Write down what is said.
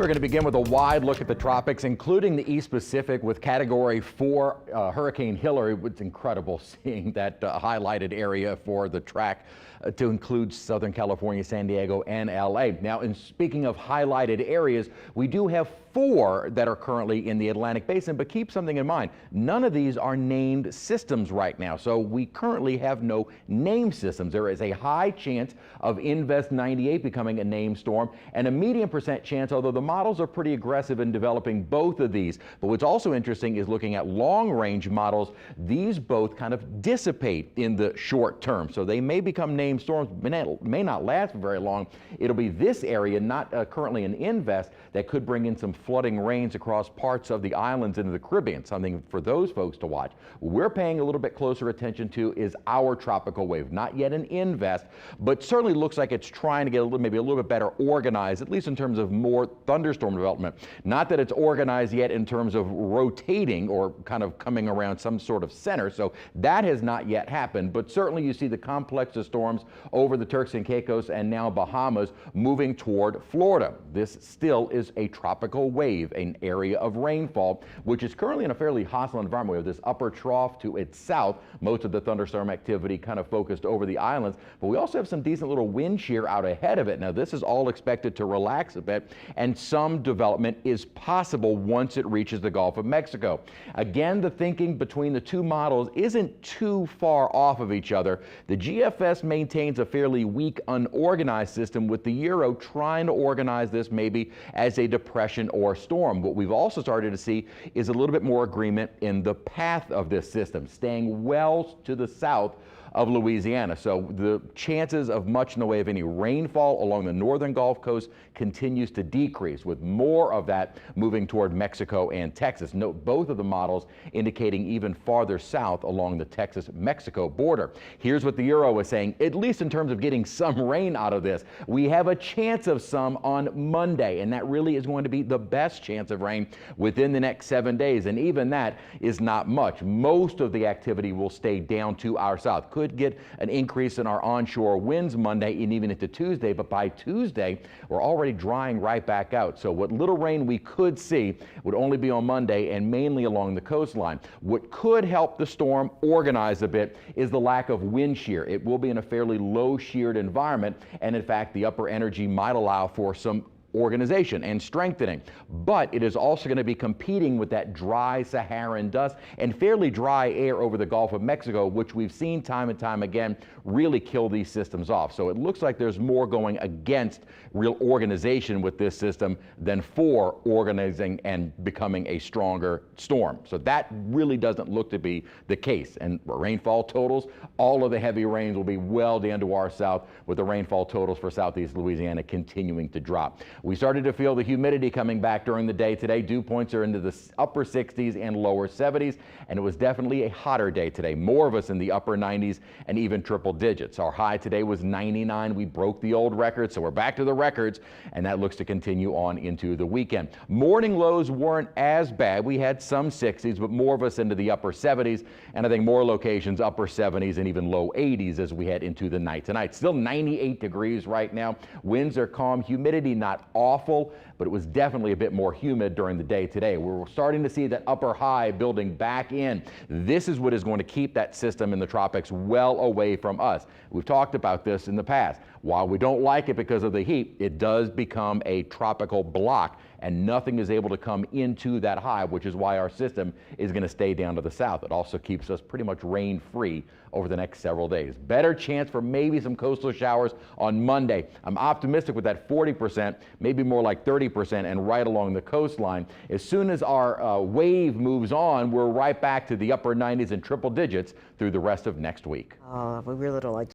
We're going to begin with a wide look at the tropics, including the East Pacific with Category 4 Hurricane Hillary. It's incredible seeing that highlighted area for the track to include Southern California, San Diego, and LA. Now, in speaking of highlighted areas, we do have 4 that are currently in the Atlantic Basin, but keep something in mind. None of these are named systems right now, so we currently have no named systems. There is a high chance of Invest 98 becoming a named storm and a medium % chance, although the models are pretty aggressive in developing both of these. But what's also interesting is looking at long-range models. These both kind of dissipate in the short term, so they may become named storms, may not last very long. It'll be this area, not currently an Invest, that could bring in some flooding rains across parts of the islands into the Caribbean, something for those folks to watch. We're paying a little bit closer attention to is our tropical wave, not yet an Invest, but certainly looks like it's trying to get maybe a little bit better organized, at least in terms of more thunderstorm development. Not that it's organized yet in terms of rotating or kind of coming around some sort of center, so that has not yet happened, but certainly you see the complex of storms over the Turks and Caicos and now Bahamas moving toward Florida. This still is a tropical wave, an area of rainfall, which is currently in a fairly hostile environment. We have this upper trough to its south, most of the thunderstorm activity kind of focused over the islands, but we also have some decent little wind shear out ahead of it. Now, this is all expected to relax a bit, and some development is possible once it reaches the Gulf of Mexico. Again, the thinking between the two models isn't too far off of each other. The GFS maintains a fairly weak, unorganized system, with the Euro trying to organize this maybe as a depression or storm. What we've also started to see is a little bit more agreement in the path of this system, staying well to the south of Louisiana. So the chances of much in the way of any rainfall along the northern Gulf Coast continues to decrease, with more of that moving toward Mexico and Texas. Note both of the models indicating even farther south along the Texas-Mexico border. Here's what the Euro is saying, at least in terms of getting some rain out of this. We have a chance of some on Monday, and that really is going to be the best chance of rain within the next 7 days, and even that is not much. Most of the activity will stay down to our south. Could get an increase in our onshore winds Monday and even into Tuesday, but by Tuesday we're already drying right back out. So what little rain we could see would only be on Monday and mainly along the coastline. What could help the storm organize a bit is the lack of wind shear. It will be in a fairly low sheared environment, and in fact the upper energy might allow for some organization and strengthening, but it is also going to be competing with that dry Saharan dust and fairly dry air over the Gulf of Mexico, which we've seen time and time again really kill these systems off. So it looks like there's more going against real organization with this system than for organizing and becoming a stronger storm. So that really doesn't look to be the case. And rainfall totals, all of the heavy rains will be well down to our south, with the rainfall totals for southeast Louisiana continuing to drop. We started to feel the humidity coming back during the day today. Dew points are into the upper 60s and lower 70s, and it was definitely a hotter day today. More of us in the upper 90s and even triple digits. Our high today was 99. We broke the old record, so we're back to the records, and that looks to continue on into the weekend. Morning lows weren't as bad. We had some 60s, but more of us into the upper 70s, and I think more locations upper 70s and even low 80s as we head into the night tonight. Still 98 degrees right now. Winds are calm. Humidity not awful, but it was definitely a bit more humid during the day today. We're starting to see that upper high building back in. This is what is going to keep that system in the tropics well away from us. We've talked about this in the past. While we don't like it because of the heat, it does become a tropical block, and nothing is able to come into that high, which is why our system is going to stay down to the south. It also keeps us pretty much rain-free over the next several days. Better chance for maybe some coastal showers on Monday. I'm optimistic with that 40%, maybe more like 30%, and right along the coastline. As soon as our wave moves on, we're right back to the upper 90s and triple digits through the rest of next week. We really don't like